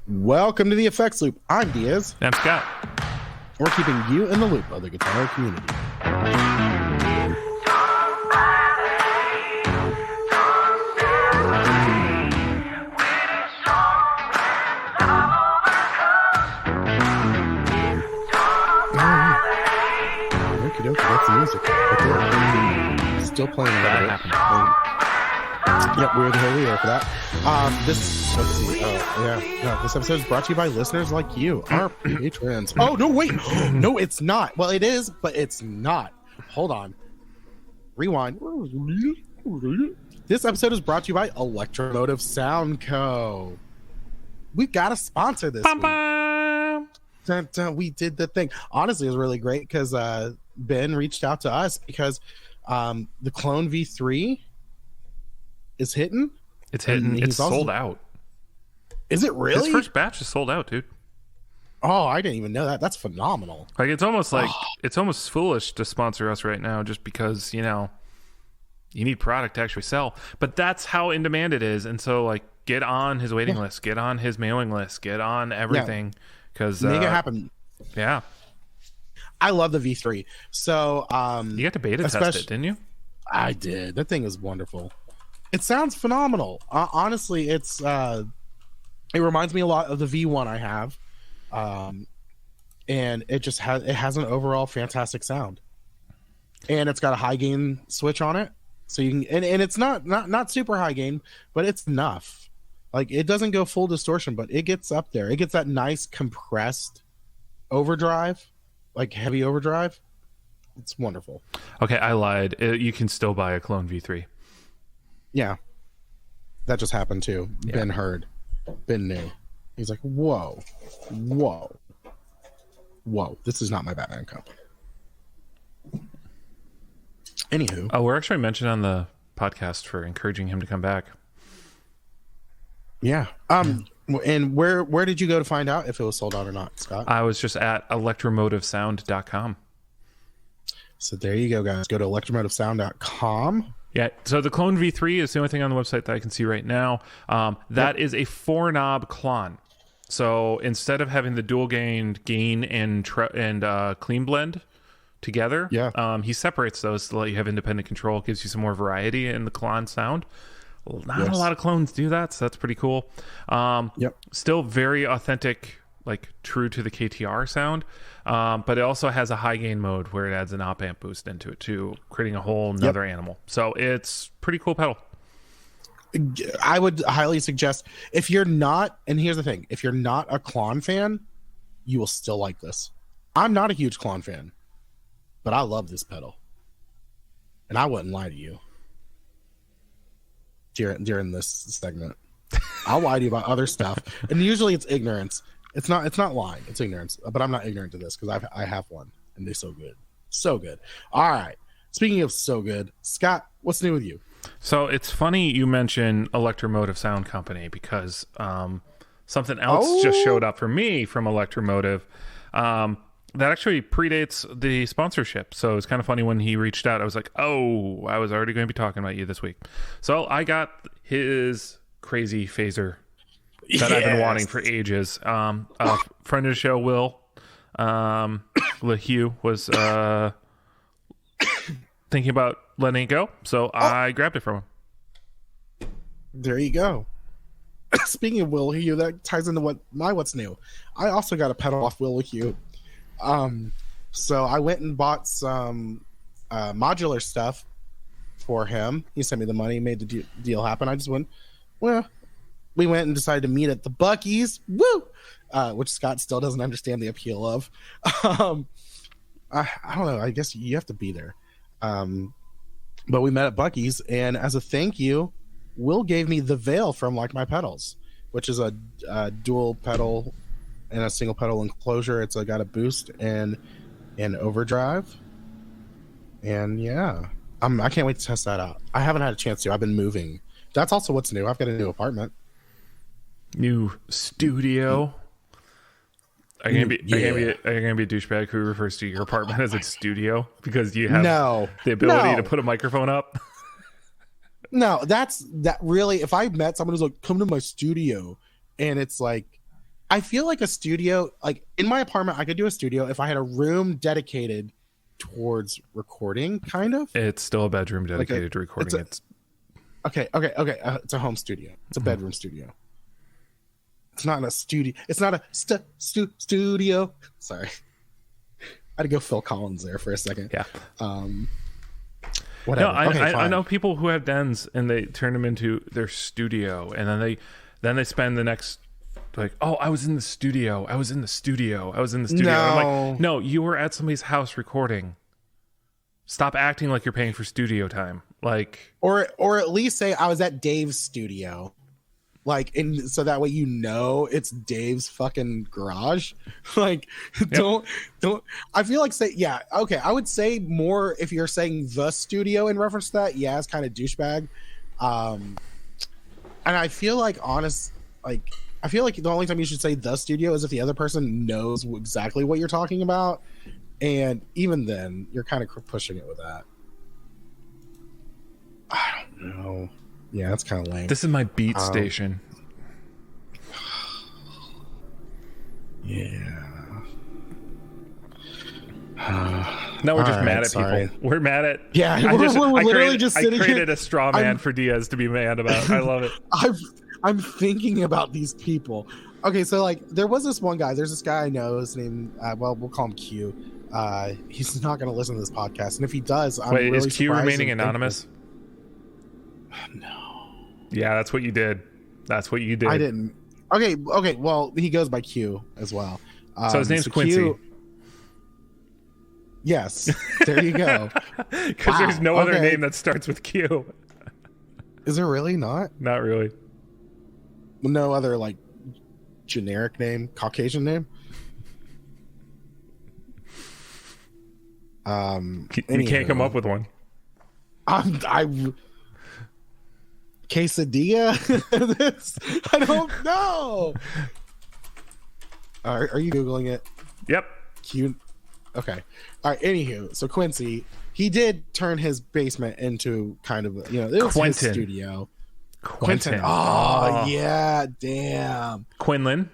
Welcome to the Effects Loop. I'm Diaz. I'm Scott. We're keeping you in the loop of the guitar community. Okie dokie, that's the music. Right there. Still playing that happened. Yep, we're the hell we are for that. Let's see. This episode is brought to you by listeners like you, our patrons. Oh, no, wait. No, it's not. Well, it is, but it's not. Hold on. Rewind. This episode is brought to you by Electromotive Sound Co. We got a sponsor this week. Dun, dun, we did the thing. Honestly, it was really great because Ben reached out to us because the Clone V3 is hitting. It's hitting. It's sold out. Is it really? His first batch is sold out, dude. Oh, I didn't even know that. That's phenomenal. Like it's almost foolish to sponsor us right now just because, you need product to actually sell. But that's how in demand it is. And so like get on his waiting list, get on his mailing list, get on everything. Because make it happen. Yeah. I love the V3. So you got to beta test it, didn't you? I did. That thing is wonderful. It sounds phenomenal. Honestly, it reminds me a lot of the V1 I have, and it has an overall fantastic sound, and it's got a high gain switch on it, so you can and it's not super high gain, but it's enough. Like it doesn't go full distortion, but it gets up there. It gets that nice compressed overdrive, like heavy overdrive. It's wonderful. Okay, I lied. You can still buy a Clone V3. Yeah, that just happened too. Yeah. Ben knew. He's like, whoa, this is not my Batman cup. Anywho. Oh, we're actually mentioned on the podcast for encouraging him to come back. Yeah. And where did you go to find out if it was sold out or not, Scott? I was just at electromotivesound.com. So there you go, guys. Go to electromotivesound.com. Yeah, so the Clone V3 is the only thing on the website that I can see right now. That is a 4-knob Klon. So instead of having the dual gain and clean blend together, he separates those to let you have independent control. It gives you some more variety in the Klon sound. Not a lot of clones do that, so that's pretty cool. Still very authentic, like true to the KTR sound. But it also has a high gain mode where it adds an op amp boost into it too, creating a whole nother animal. So it's pretty cool pedal. I would highly suggest if you're not, and here's the thing, if you're not a Klon fan, you will still like this. I'm not a huge Klon fan, but I love this pedal. And I wouldn't lie to you during this segment. I'll lie to you about other stuff. And usually it's ignorance. It's not lying. It's ignorance. But I'm not ignorant to this because I have one, and they're so good. So good. All right. Speaking of so good, Scott, what's new with you? So it's funny you mention Electromotive Sound Company because something else just showed up for me from Electromotive that actually predates the sponsorship. So it's kind of funny when he reached out. I was like, oh, I was already going to be talking about you this week. So I got his crazy phaser that I've been wanting for ages. A friend of the show, Will Hugh, was thinking about letting it go, so I grabbed it from him. There you go. Speaking of Will Hugh, that ties into what's new. I also got a pedal off Will Hugh. So I went and bought some modular stuff for him. He sent me the money, made the deal happen. I just went, we went and decided to meet at the Buc-ee's, which Scott still doesn't understand the appeal of. I don't know. I guess you have to be there. But we met at Buc-ee's, and as a thank you, Will gave me the Veil from Like My Pedals, which is a dual pedal and a single pedal enclosure. It's got a boost and an overdrive. And yeah, I can't wait to test that out. I haven't had a chance to. I've been moving. That's also what's new. I've got a new apartment. New studio. Are you gonna be a douchebag who refers to your apartment as its studio because you have the ability to put a microphone up? No, that really. If I met someone who's like, "Come to my studio," and it's like I feel like a studio, like in my apartment, I could do a studio if I had a room dedicated towards recording, kind of. It's still a bedroom dedicated to recording. It's okay. It's a home studio. It's a bedroom studio. It's not a studio. It's not a studio. Sorry, I had to go Phil Collins there for a second. Yeah. Whatever. No, I know people who have dens and they turn them into their studio, and then they spend the next, like, oh, I was in the studio. I was in the studio. No. I'm like, no, you were at somebody's house recording. Stop acting like you're paying for studio time. Like, or at least say I was at Dave's studio. Like, and so that way you know it's Dave's fucking garage. Like, don't. I feel like I would say more if you're saying the studio in reference to that. Yeah, it's kind of douchebag. And I feel like I feel like the only time you should say the studio is if the other person knows exactly what you're talking about, and even then, you're kind of pushing it with that. I don't know. Yeah, that's kind of lame. this is my beat station. Yeah. Now we're just All mad right, at sorry. people. We're mad at. Yeah, we're literally just sitting I created here. a straw man for Diaz to be mad about. I love it. I'm thinking about these people. Okay, so like there was this one guy. There's this guy I know. His name, we'll call him Q. He's not going to listen to this podcast, and if he does, I'm Wait, really is Q surprised remaining and anonymous? thankful. No, Yeah, that's what you did. I didn't. Okay. Well, he goes by Q as well. So his name's Quincy. Q, yes, there you go. Because there's no other name that starts with Q. Is there really not? Not really. No other like generic name, Caucasian name. You can't come up with one. I quesadilla. I don't know. Are you googling it? Yep. Cute. Okay. All right. Anywho, so Quincy, he did turn his basement into kind of it was his studio. Quentin. Oh yeah. Damn. Quinlan,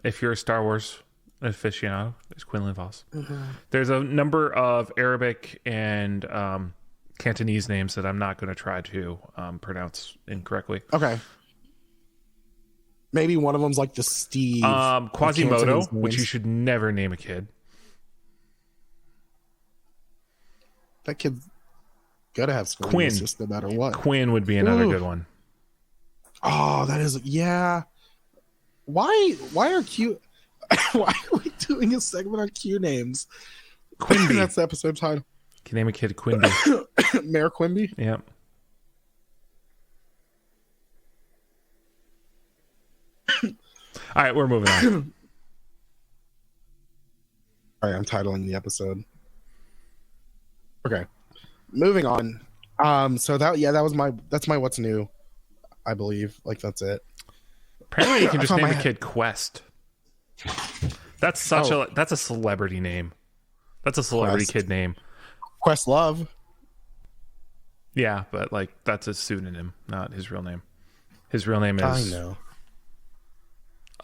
if you're a Star Wars aficionado, there's Quinlan Voss. Mm-hmm. There's a number of Arabic and Cantonese names that I'm not going to try to pronounce incorrectly. Okay. Maybe one of them's like the Steve. Quasimodo, which you should never name a kid. That kid's gotta have scoliosis Quinn, just no matter what. Quinn would be another good one. Oh, that is Why are Q? Why are we doing a segment on Q names? Quimby. That's the episode title. Can name a kid Quimby. Mayor Quimby. Yeah. All right, we're moving on. All right, I'm titling the episode. Okay, moving on. So that's my what's new. I believe that's it. Apparently, you can just name a kid Quest. That's that's a celebrity name. That's a celebrity kid name. Questlove. Yeah, but that's a pseudonym, not his real name. His real name is. I know.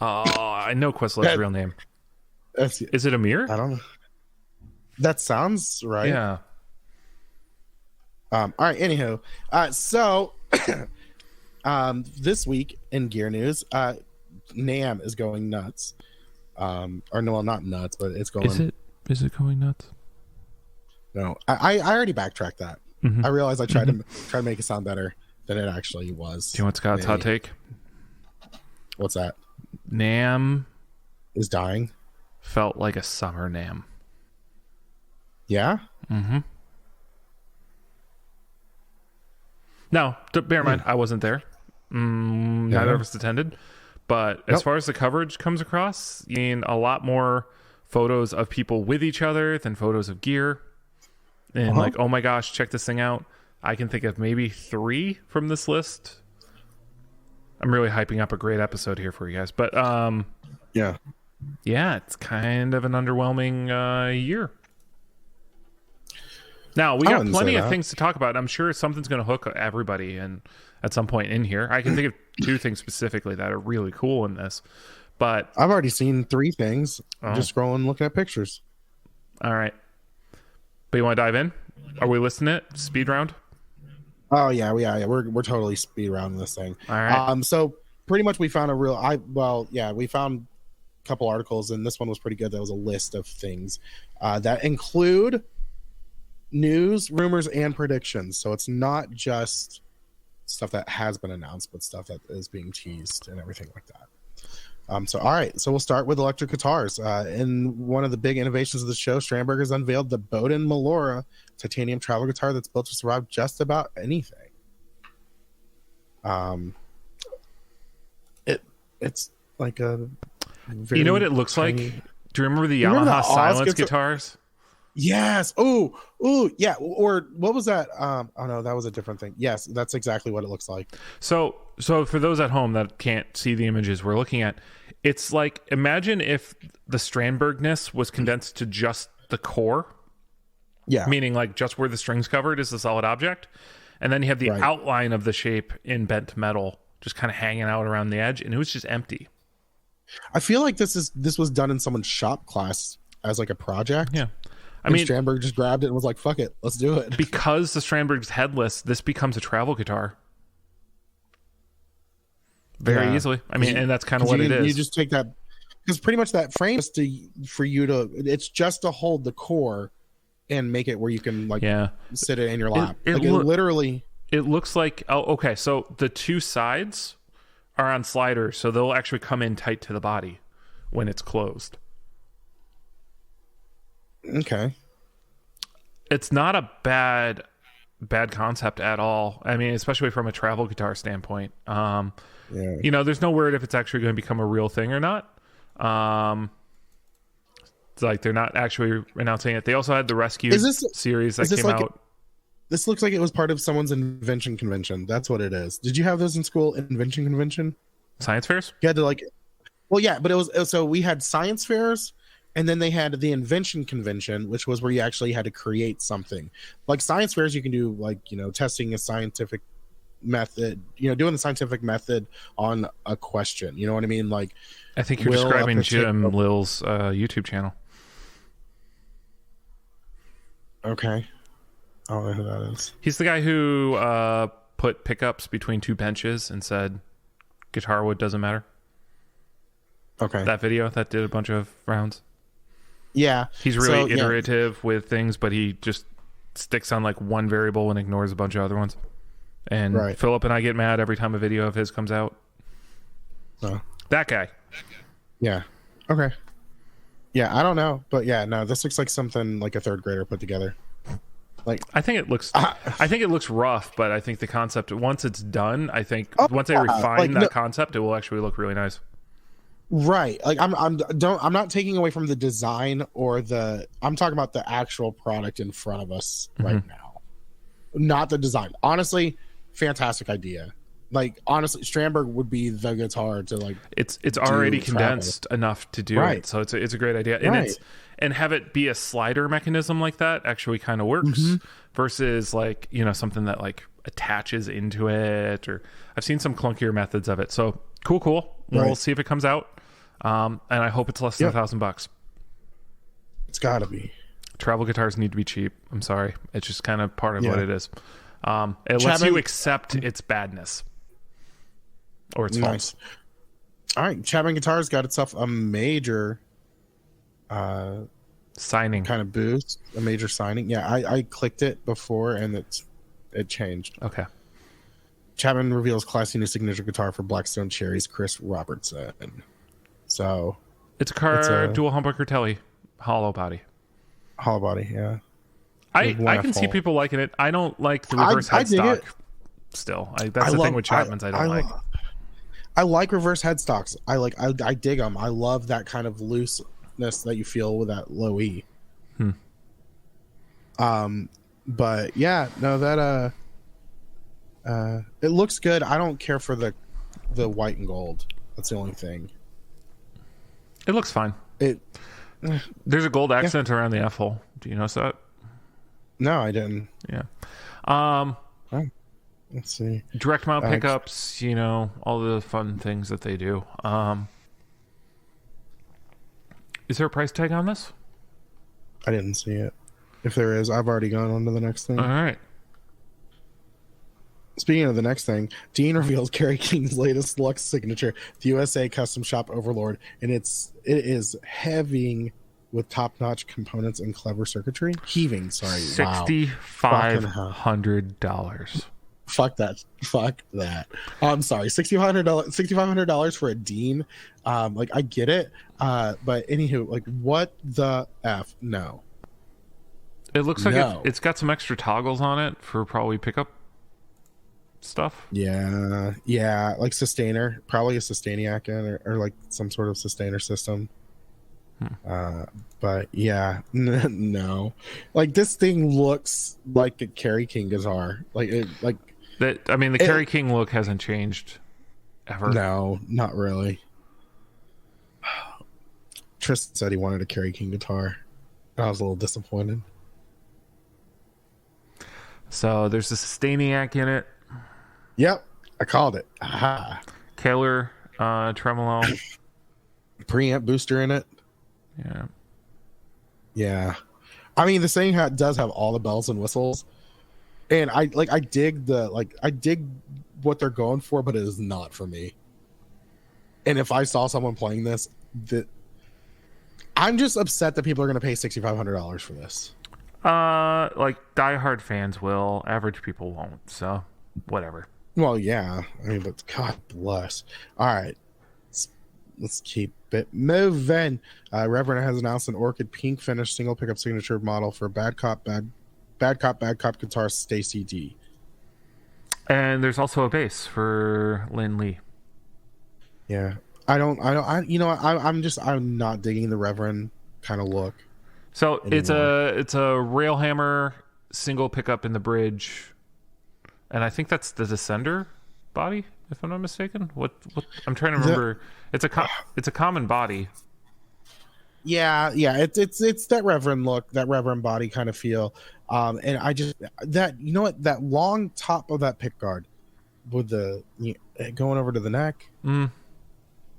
I know Questlove's real name. Is it Amir? I don't know. That sounds right. Yeah. All right. Anywho, so this week in gear news, NAMM is going nuts. Or no, not nuts, but it's going. Is it going nuts? No, I already backtracked that. Mm-hmm. I realized I tried to make it sound better than it actually was. Do you know what Scott's hot take? What's that? NAMM is dying. Felt like a summer NAMM. Yeah. Mm-hmm. Now, bear in mind, I wasn't there. Neither of us attended. But as far as the coverage comes across, you mean a lot more photos of people with each other than photos of gear. And oh my gosh, check this thing out. I can think of maybe 3 from this list. I'm really hyping up a great episode here for you guys. But yeah, it's kind of an underwhelming year. Now, we got plenty of things to talk about. I'm sure something's going to hook everybody and at some point in here. I can think of 2 things specifically that are really cool in this. But I've already seen 3 things. Just scrolling, looking at pictures. all right. But you want to dive in? Are we listening to it? Speed round? Oh yeah, we're totally speed rounding this thing. All right. So pretty much we found we found a couple articles, and this one was pretty good. That was a list of things that include news, rumors, and predictions. So it's not just stuff that has been announced, but stuff that is being teased and everything like that. So all right, so we'll start with electric guitars. In one of the big innovations of the show, Strandberg has unveiled the Bowden Melora titanium travel guitar that's built to survive just about anything. It's like a You know what it looks like? Do you remember the Yamaha Silence guitars? Yes. Oh, yeah. Or what was that? Oh no, that was a different thing. Yes, that's exactly what it looks like. So for those at home that can't see the images we're looking at, it's like, imagine if the Strandbergness was condensed to just the core. Yeah. Meaning like just where the string's covered is the solid object. And then you have the outline of the shape in bent metal just kind of hanging out around the edge, and it was just empty. I feel like this was done in someone's shop class as like a project. Yeah. I mean, Strandberg just grabbed it and was like, fuck it, let's do it. Because the Strandberg's headless, this becomes a travel guitar. Very easily. I mean, and that's kind of what it is. You just take that, because pretty much that frame is it's just to hold the core and make it where you can sit it in your lap. It looks like, okay, so the 2 sides are on sliders, so they'll actually come in tight to the body when it's closed. Okay. It's not a bad concept at all. I mean, especially from a travel guitar standpoint. You know, there's no word if it's actually going to become a real thing or not. It's like they're not actually announcing it. They also had the Rescue series that came out. This looks like it was part of someone's invention convention. That's what it is. Did you have those in school? Invention convention? Science fairs? You had to but it was so we had science fairs, and then they had the invention convention, which was where you actually had to create something. Like science fairs, you can do testing a scientific method, doing the scientific method on a question. You know what I mean? Like, I think you're describing Jim Lil's YouTube channel. Okay. I don't know who that is. He's the guy who put pickups between 2 benches and said guitar wood doesn't matter. Okay. That video that did a bunch of rounds. Yeah. He's really iterative with things, but he just sticks on like one variable and ignores a bunch of other ones. And Philip and I get mad every time a video of his comes out. Oh. That guy. Yeah. Okay. Yeah, I don't know, but no, this looks like something like a 3rd grader put together. Like, I think it looks rough, but I think the concept, once it's done, once they refine that concept, it will actually look really nice. Right. Like I'm not taking away from the design I'm talking about the actual product in front of us right now. Not the design. Honestly, fantastic idea. Like, honestly, Strandberg would be the guitar to like. It's already condensed enough to do it, so it's a great idea, and have it be a slider mechanism like that actually kind of works versus like something that like attaches into it. Or I've seen some clunkier methods of it. So cool. We'll see if it comes out, and I hope it's less than $1,000. It's got to be. Travel guitars need to be cheap. I'm sorry, it's just kind of part of what it is. It lets you accept its badness. Or it's false. All right, Chapman Guitars got itself a major signing kind of boost, a major signing. Yeah, I clicked it before and it changed. Okay. Chapman reveals classy new signature guitar for Blackstone Cherry's Chris Robertson. So it's a dual humbucker telly, hollow body. Hollow body, yeah. I can see people liking it. I don't like the reverse headstock. Still, that's the thing with Chapman's. I don't like. I like reverse headstocks. I dig them. I love that kind of looseness that you feel with that low E. But yeah, no, that it looks good. I don't care for the white and gold. That's the only thing. It looks fine. There's a gold accent around the F hole. Do you notice that? No, I didn't. Yeah. Let's see. Direct mount pickups, all the fun things that they do. Is there a price tag on this? I didn't see it. If there is, I've already gone on to the next thing. All right. Speaking of the next thing, Dean reveals Kerry King's latest deluxe signature, the USA Custom Shop Overlord, and it is heaving with top-notch components and clever circuitry. $6,500. Fuck that. I'm sorry, $6,500 for a Dean. Like, I get it, but anywho, like, what the f? No. It looks like it's got some extra toggles on it for probably pickup stuff. Yeah, like sustainer, probably a sustainiac or like some sort of sustainer system. But yeah, no, like this thing looks like a Kerry King guitar. The Kerry King look hasn't changed ever. No, not really. Tristan said he wanted a Kerry King guitar. I was a little disappointed. So there's a sustainiac in it. Yep, I called it. Aha. Kaler tremolo. Preamp booster in it. Yeah. I mean, this thing does have all the bells and whistles, and I dig what they're going for, but it is not for me. And if I saw someone playing this, I'm just upset that people are going to pay $6,500 for this. Like diehard fans will, average people won't. So, whatever. Well, yeah. I mean, but God bless. All right, let's keep it moving. Reverend has announced an orchid pink finish single pickup signature model for Bad Cop guitarist Stacy D. And there's also a bass for Lynn Lee. Yeah, I'm not digging the Reverend kind of look. So anymore. it's a Railhammer single pickup in the bridge, and I think that's the Descender body, if I'm not mistaken. What I'm trying to remember. It's a common body. Yeah, it's that Reverend look, that Reverend body kind of feel. And I just that long top of that pick guard with the going over to the neck.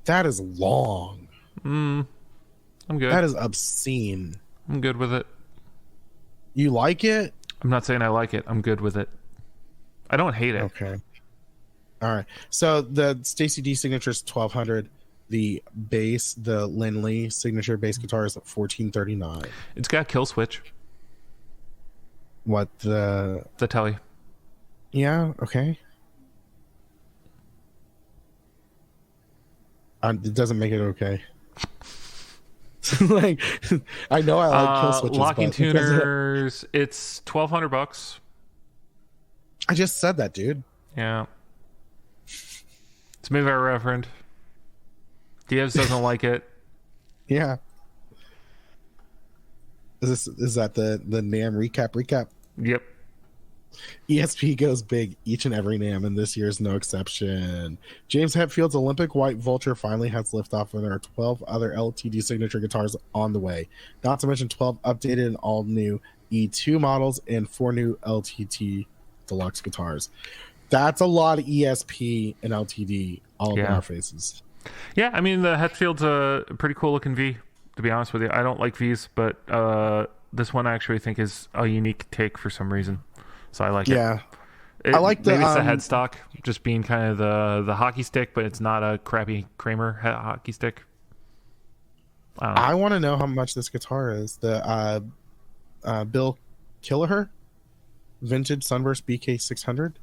That is long. I'm good. That is obscene. I'm good with it. You like it? I'm not saying I like it. I'm good with it. I don't hate it. Okay. All right. So the Stacy D signature is $1,200. The bass, the Lynn Lee signature bass guitar is $1,439. It's got kill switch. What the telly? Yeah. Okay. It doesn't make it okay. Like, I know I like kill switches. Locking tuners. It's $1,200. I just said that, dude. Yeah. It's made by Reverend. Diaz doesn't like it. Yeah. Is that the NAMM recap? Yep. ESP goes big each and every NAMM, and this year's no exception. James Hetfield's Olympic White Vulture finally has liftoff, and there are 12 other LTD signature guitars on the way. Not to mention 12 updated and all new E2 models and 4 new LTT deluxe guitars. That's a lot of ESP and LTD all in our faces. Yeah, I mean, the Hetfield's a pretty cool looking V, to be honest with you. I don't like Vs, but this one I actually think is a unique take for some reason. So I like it. Yeah. I like maybe it's the headstock, just being kind of the hockey stick, but it's not a crappy Kramer hockey stick. I want to know how much this guitar is. The Bill Killeher vintage Sunburst BK 600.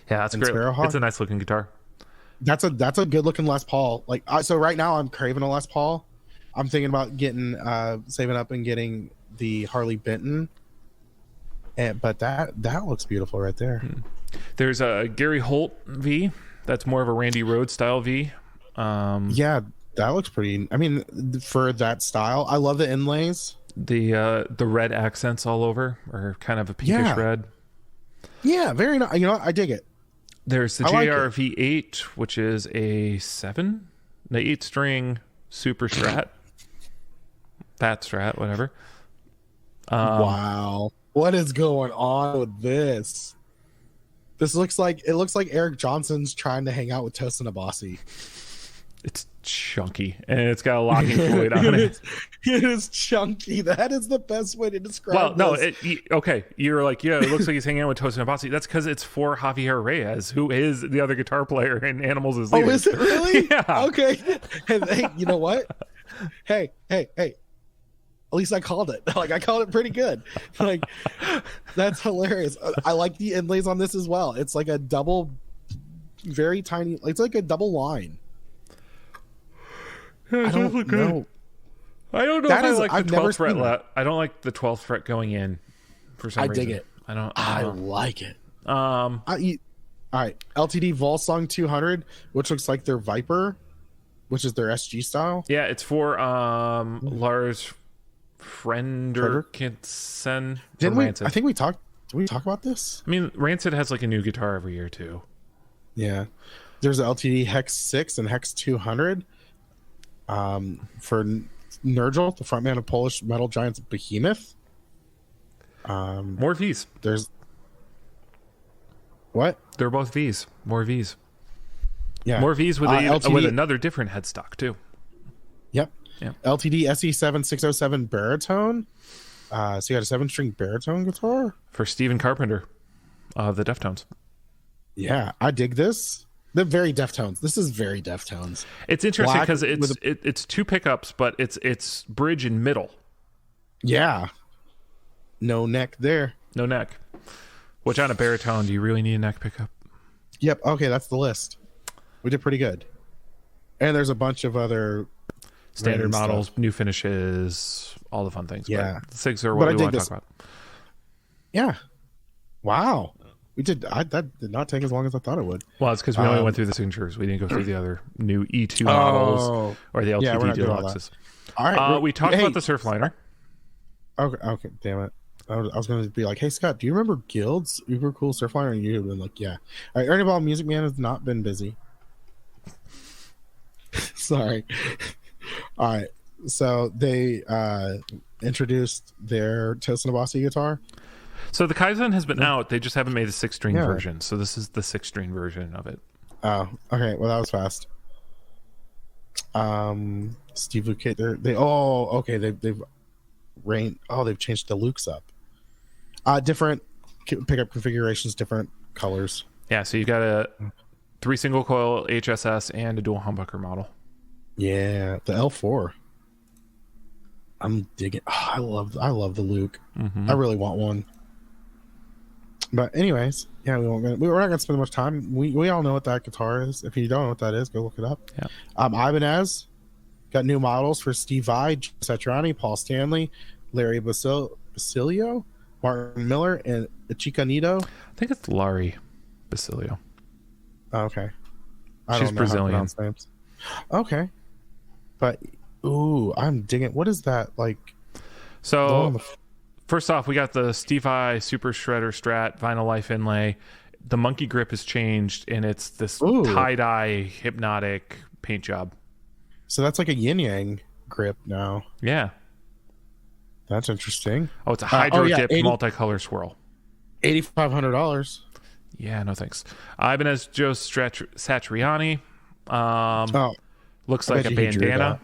Yeah, that's great. It's a nice looking guitar. That's a good looking Les Paul. Like, so right now I'm craving a Les Paul. I'm thinking about getting saving up and getting the Harley Benton. But that looks beautiful right there. There's a Gary Holt V. That's more of a Randy Rhoads style V. Yeah, that looks pretty. I mean, for that style, I love the inlays. The red accents all over, or kind of a pinkish red. Yeah, very nice. You know what? I dig it. There's the JR V8, which is a 8-string super Strat. Fat Strat, whatever. Wow. What is going on with this? It looks like Eric Johnson's trying to hang out with Tosin Abasi. It's chunky and it's got a locking fluid on it. It is chunky. That is the best way to describe this. Okay. You're like, yeah, it looks like he's hanging out with Tosin Abasi. That's because it's for Javier Reyes, who is the other guitar player in Animals as Leaders. Oh, is it really? Yeah. Okay. And hey, you know what? Hey. At least I called it. Like, I called it pretty good. Like, that's hilarious. I like the inlays on this as well. It's like a double, very tiny. It's like a double line. Yeah, I don't know. I don't know if I like the 12th fret. I don't like the 12th fret going in for some reason. I dig it. I like it. All right. LTD Volsong 200, which looks like their Viper, which is their SG style. Yeah, it's for Lars Fredriksson. Didn't we? Rancid. I think we talked. Did we talk about this? I mean, Rancid has like a new guitar every year too. Yeah. There's an LTD Hex 6 and Hex 200. For Nurgle, the frontman of Polish metal giants Behemoth. More V's. There's what? They're both V's. More V's. Yeah. More V's with LTD, with another different headstock too. Yep. Yeah. LTD SE7607 baritone. So you got a 7-string baritone guitar for Stephen Carpenter of the Deftones. Yeah, I dig this. They're very Deftones. This is very Deftones. It's interesting because it's two pickups, but it's bridge and middle. Yeah. No neck there. No neck. Which on a baritone, do you really need a neck pickup? Yep. Okay, that's the list. We did pretty good. And there's a bunch of other standard models, new finishes, all the fun things. Yeah. But SIGs are what we want to talk about. Yeah. Wow. We did. That did not take as long as I thought it would. Well, it's because we only went through the signatures. We didn't go through the other new E2 models or the LTD Deluxes. All right. We talked about the Surfliner. Okay. Damn it. I was going to be like, hey, Scott, do you remember Guild's uber cool Surfliner? And you'd have been like, yeah. All right. Ernie Ball Music Man has not been busy. Sorry. All right. So they introduced their Tosin Abasi guitar. So the Kaizen has been out. They just haven't made a 6-string version. So this is the 6-string version of it. Oh, okay. Well, that was fast. Steve Luke, they've changed the Lukes up. Different pickup configurations, different colors. Yeah, so you've got a 3 single coil HSS and a dual humbucker model. Yeah, the L4. I'm digging. Oh, I love the Luke. Mm-hmm. I really want one. But anyways, yeah, we're not gonna spend much time. We all know what that guitar is. If you don't know what that is, go look it up. Yeah. Ibanez got new models for Steve Vai, Satriani, Paul Stanley, Larry Basilio, Martin Miller, and Chicanito. I think it's Larry Basilio. Oh, okay. She's Brazilian. Names. Okay. But I'm digging. What is that like? So first off, we got the Steve Vai Super Shredder Strat Vinyl Life inlay. The monkey grip has changed, and it's this tie-dye hypnotic paint job. So that's like a yin-yang grip now. Yeah. That's interesting. Oh, it's a hydro dip multicolor swirl. $8,500. Yeah, no thanks. Ibanez Joe Satriani. Looks like a bandana.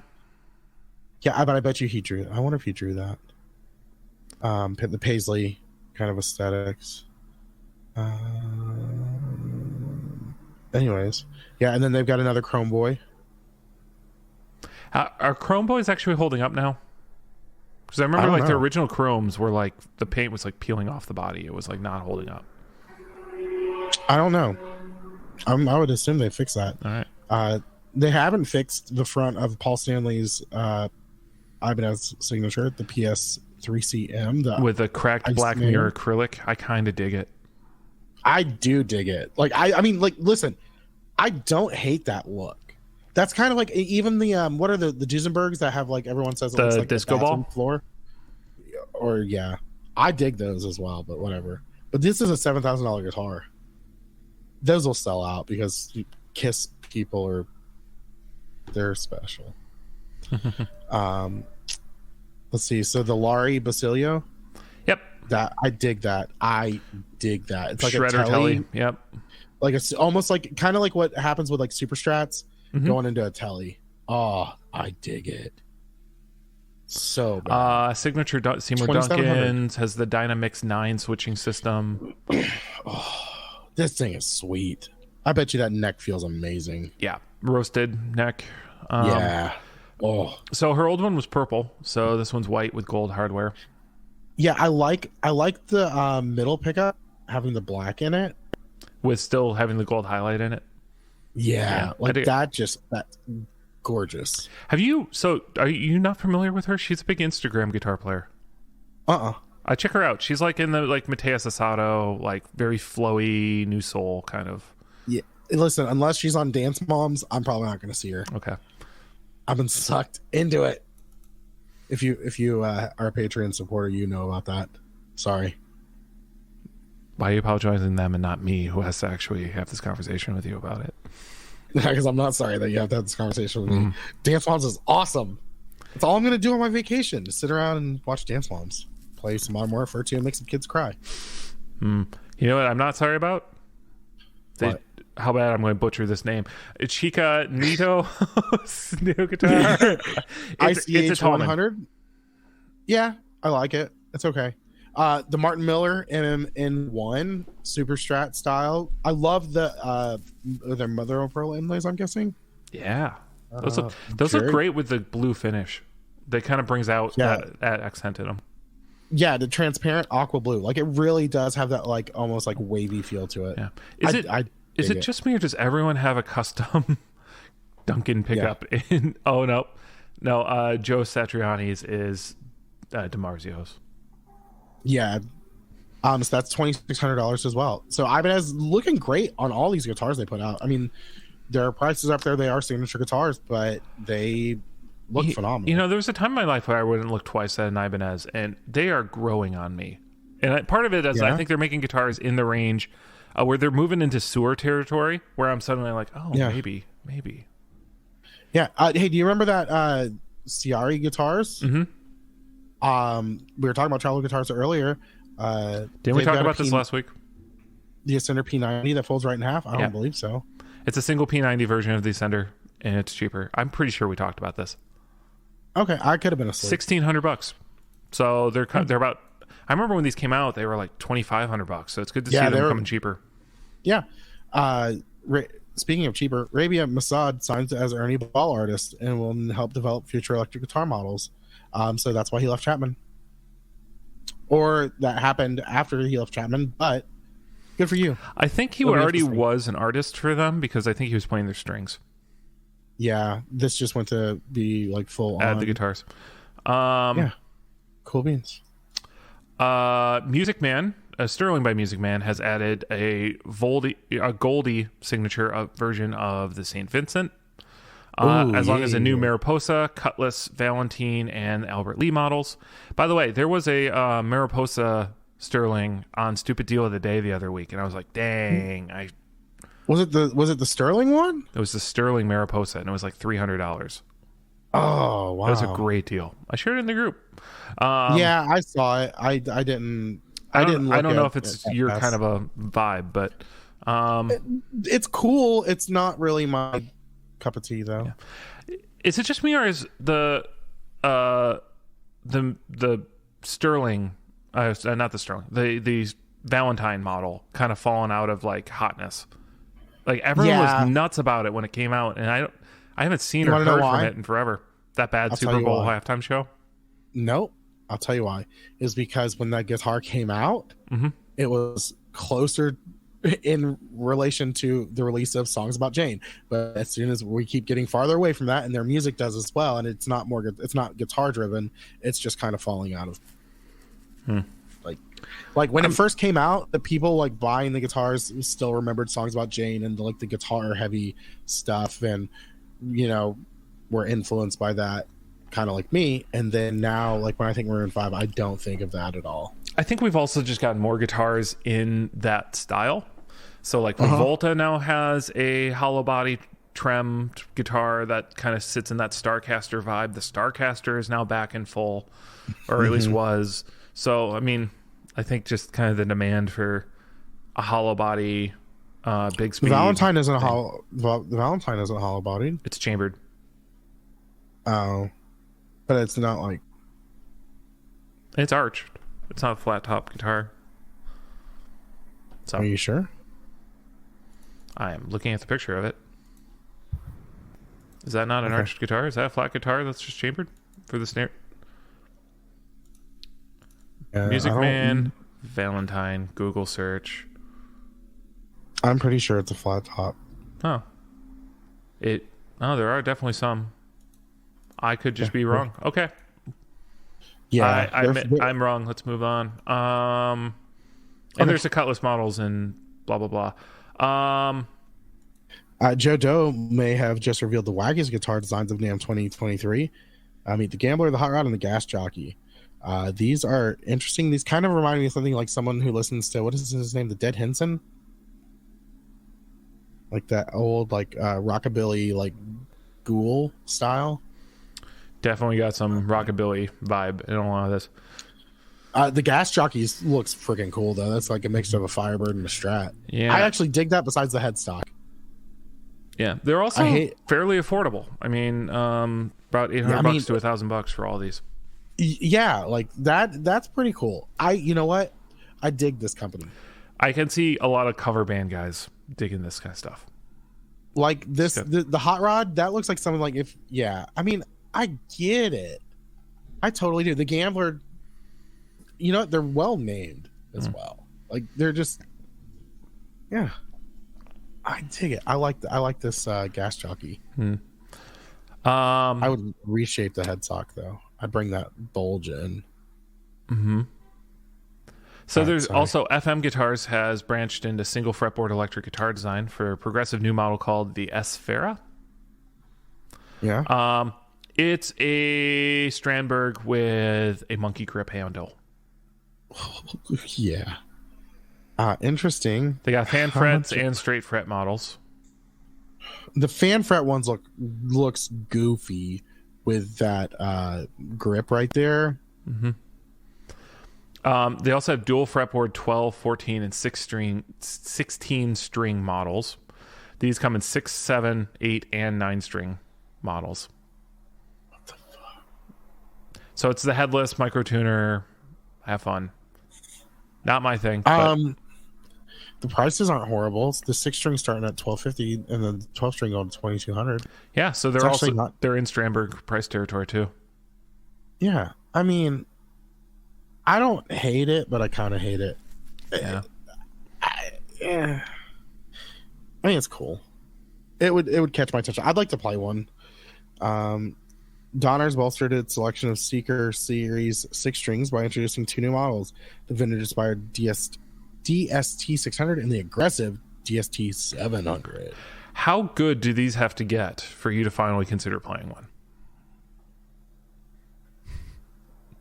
Yeah, but I bet you he drew. I wonder if he drew that. The Paisley kind of aesthetics. Anyways, yeah, and then they've got another Chrome Boy. Are Chrome Boys actually holding up now? Because I remember the original Chromes were like the paint was like peeling off the body. It was like not holding up. I don't know. I would assume they fixed that. All right. They haven't fixed the front of Paul Stanley's Ibanez signature, the PS3CM. With a cracked black mirror acrylic. I kind of dig it. I do dig it. Like, I mean, like, listen, I don't hate that look. That's kind of like even the what are the Duesenbergs that have like everyone says it looks like disco ball floor, or yeah, I dig those as well. But whatever. But this is a $7,000 guitar. Those will sell out because Kiss people they're special. Let's see. So the Larry Basilio. Yep. That I dig that. It's like Shredder a telly. Yep. Like it's almost like kind of like what happens with like Super Strats. going into a telly. Oh, I dig it. So bad. Signature Seymour 2700. Duncan's has the Dynamix 9 switching system. Oh, this thing is sweet. I bet you that neck feels amazing. Yeah, roasted neck. Yeah. Oh. So her old one was purple. So this one's white with gold hardware. Yeah, I like the middle pickup having the black in it. With still having the gold highlight in it. Yeah, like that's gorgeous. Are you not familiar with her? She's a big Instagram guitar player. I check her out. She's like in the like Mateus Asado, like very flowy new soul kind of. Yeah, listen, unless she's on Dance Moms, I'm probably not going to see her. Okay. I've been sucked into it. If you are a Patreon supporter, you know about that. Sorry. Why are you apologizing to them and not me, who has to actually have this conversation with you about it? Because I'm not sorry that you have to have this conversation with me. Dance Moms is awesome. That's all I'm going to do on my vacation. Just sit around and watch Dance Moms. Play some Modern Warfare 2 and make some kids cry. You know what I'm not sorry about? How bad I'm going to butcher this name. Chica Nito new guitar. It's a 100. Yeah, I like it. It's okay. The Martin Miller M1 Super Strat style. I love their mother of pearl inlays, I'm guessing. Yeah. Those look great with the blue finish. That kind of brings out that accent in them. Yeah, the transparent aqua blue. Like it really does have that like almost like wavy feel to it. Yeah. Is it just me or does everyone have a custom Duncan pickup in? Oh no. Joe Satriani's is DiMarzio's. Yeah. So that's $2,600 as well. So Ibanez looking great on all these guitars they put out. I mean, their prices up there, they are signature guitars, but they look phenomenal. You know, there was a time in my life where I wouldn't look twice at an Ibanez, and they are growing on me. And part of it is I think they're making guitars in the range where they're moving into sewer territory, where I'm suddenly like, maybe. Yeah. Hey, do you remember that Ciari guitars? Mm-hmm. We were talking about travel guitars earlier. Didn't we talk about this last week? The Ascender P90 that folds right in half? I don't believe so. It's a single P90 version of the Ascender, and it's cheaper. I'm pretty sure we talked about this. Okay, I could have been asleep. $1,600. So they're about. I remember when these came out, they were like $2,500. So it's good to see them coming cheaper. Yeah. Speaking of cheaper, Rabia Masad signs as Ernie Ball artist and will help develop future electric guitar models. So that's why he left Chapman. Or that happened after he left Chapman, but good for you. I think he already was an artist for them because I think he was playing their strings. Yeah, this just went to be like full add the guitars. Cool beans. Music Man, Sterling by Music Man, has added a Goldie signature version of the St. Vincent. As long as a new Mariposa, Cutlass, Valentine, and Albert Lee models. By the way, there was a Mariposa Sterling on Stupid Deal of the Day the other week, and I was like, dang. Was it the Sterling one? It was the Sterling Mariposa, and it was like $300. Oh, wow. That was a great deal. I shared it in the group. Yeah, I saw it. I didn't. I don't know if it's your kind of a vibe, but it's cool. It's not really my cup of tea, though. Yeah. Is it just me, or is the Sterling, not the Sterling, the Valentine model kind of fallen out of like hotness? Like everyone was nuts about it when it came out, and I haven't seen or heard from it in forever. That bad Super Bowl halftime show. Nope. I'll tell you why. Is because when that guitar came out, it was closer in relation to the release of Songs About Jane. But as soon as we keep getting farther away from that, and their music does as well, and it's not guitar driven, it's just kind of falling out of like when it first came out, the people like buying the guitars still remembered Songs About Jane and the guitar heavy stuff, and were influenced by that, kind of like me. And then now, like when I think Maroon 5, I don't think of that at all. I think we've also just gotten more guitars in that style. So like Volta now has a hollow body trem guitar that kind of sits in that Starcaster vibe. The Starcaster is now back in full, or at least was. So I mean, I think just kind of the demand for a hollow body Big speed. Valentine isn't Valentine isn't hollow bodied. It's chambered. Oh, but it's not like. It's arched. It's not a flat top guitar. So, are you sure? I am looking at the picture of it. Is that not an arched guitar? Is that a flat guitar that's just chambered for the snare? Music Man, Valentine, Google search. I'm pretty sure it's a flat top. Oh. There are definitely some. I could just be wrong. Okay. Yeah. I'm wrong. Let's move on. And there's the Cutlass models and blah, blah, blah. Joe Doe may have just revealed the wackiest guitar designs of NAMM 2023. Meet the Gambler, the Hot Rod, and the Gas Jockey. These are interesting. These kind of remind me of something like someone who listens to, what is his name? The Dead Henson? Like that old, rockabilly, ghoul style. Definitely got some rockabilly vibe in a lot of this. The Gas Jockey looks freaking cool, though. That's like a mixture of a Firebird and a Strat. Yeah. I actually dig that besides the headstock. Yeah. They're also fairly affordable. I mean, about $800 to $1,000 for all these. Yeah, that's pretty cool. You know what? I dig this company. I can see a lot of cover band guys digging this kind of stuff. Like this, the Hot Rod, that looks like something like I get it. I totally do. The Gambler, they're well named as well. Like they're just, yeah. I dig it. I like this Gas Jockey. I would reshape the headstock though. I'd bring that bulge in. Mm-hmm. So there's also FM Guitars has branched into single fretboard electric guitar design for a progressive new model called the S-Fera. Yeah. It's a Strandberg with a monkey grip handle. Yeah. Interesting. They got fan frets and straight fret models. The fan fret ones looks goofy with that grip right there. Mm-hmm. They also have dual fretboard 12, 14, and 16 string models. These come in 6, 7, 8, and 9 string models. What the fuck? So it's the headless micro tuner. Have fun. Not my thing. The prices aren't horrible. The 6 string starting at $1,250 and the 12 string going to $2,200. Yeah, so they're in Strandberg price territory too. Yeah, I mean, I don't hate it, but I kind of hate it. Yeah. I think it's cool. It would catch my attention. I'd like to play one. Donner's bolstered its selection of Seeker Series 6 strings by introducing 2 new models: the vintage-inspired DST 600 and the aggressive DST 700. How good do these have to get for you to finally consider playing one?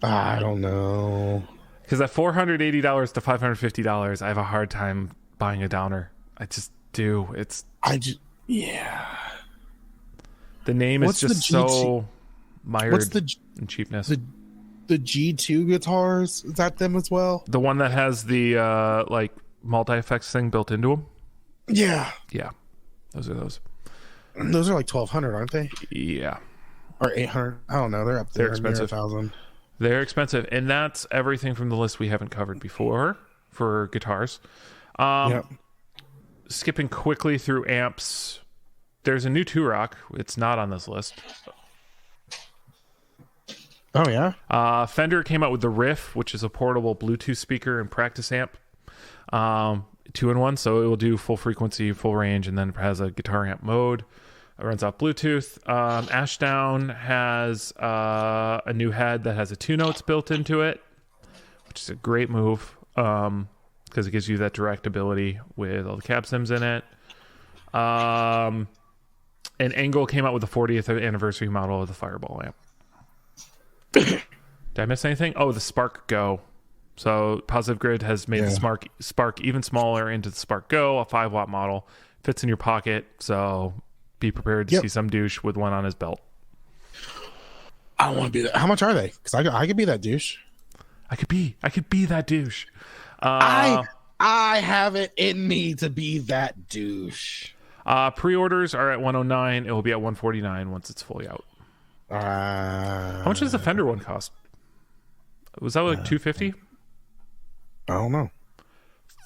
I don't know. Because at $480 to $550, I have a hard time buying a Donner. I just do. Yeah. The name is just so mired in cheapness. The G2 guitars, is that them as well? The one that has the multi-effects thing built into them? Yeah. Yeah. Those are those. Those are like $1,200, aren't they? Yeah. Or $800. I don't know. They're up there. They're expensive. $1,000. They're expensive. And that's everything from the list we haven't covered before for guitars. Yep. Skipping quickly through amps. There's a new Two-Rock. It's not on this list. Oh, yeah? Fender came out with the Riff, which is a portable Bluetooth speaker and practice amp. 2-in-1, so it will do full frequency, full range, and then it has a guitar amp mode. It runs off Bluetooth. Ashdown has a new head that has a 2 notes built into it, which is a great move because it gives you that direct ability with all the cab sims in it. And Angle came out with the 40th anniversary model of the Fireball amp. Did I miss anything? Oh, the Spark Go. So Positive Grid has made the Spark even smaller into the Spark Go, a 5-watt model. Fits in your pocket, so be prepared to see some douche with one on his belt. I don't want to be that. How much are they? Because I could be that douche. I could be that douche. I I have it in me to be that douche. Pre-orders are at 109. It will be at 149 once it's fully out. How much does the Fender one cost? Was that like 250? I don't know.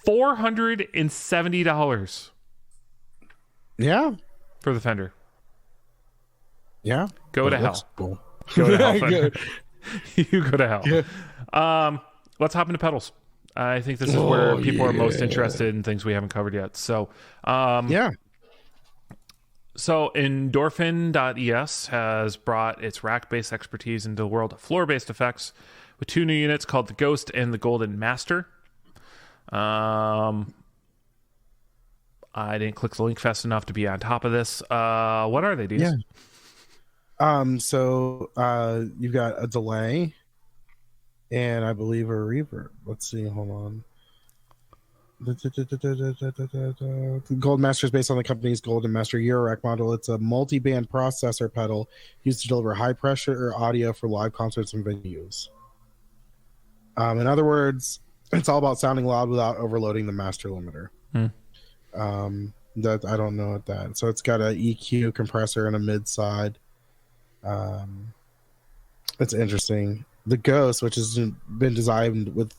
$470. Yeah. For the Fender. Yeah. Go to hell. Cool. Go to hell, Fender. You go to hell. Yeah. Let's hop into pedals. I think this is where people are most interested in things we haven't covered yet. So, yeah. So Endorphin.es has brought its rack-based expertise into the world of floor-based effects with 2 new units called the Ghost and the Golden Master. I didn't click the link fast enough to be on top of this. What are they, Deez? Yeah. So you've got a delay and I believe a reverb. Let's see, hold on. The Gold Master is based on the company's Golden Master Eurorack model. It's a multi-band processor pedal used to deliver high pressure audio for live concerts and venues. In other words, it's all about sounding loud without overloading the master limiter. That I don't know what that. So it's got an EQ compressor and a mid side. It's interesting. The Ghost, which has been designed with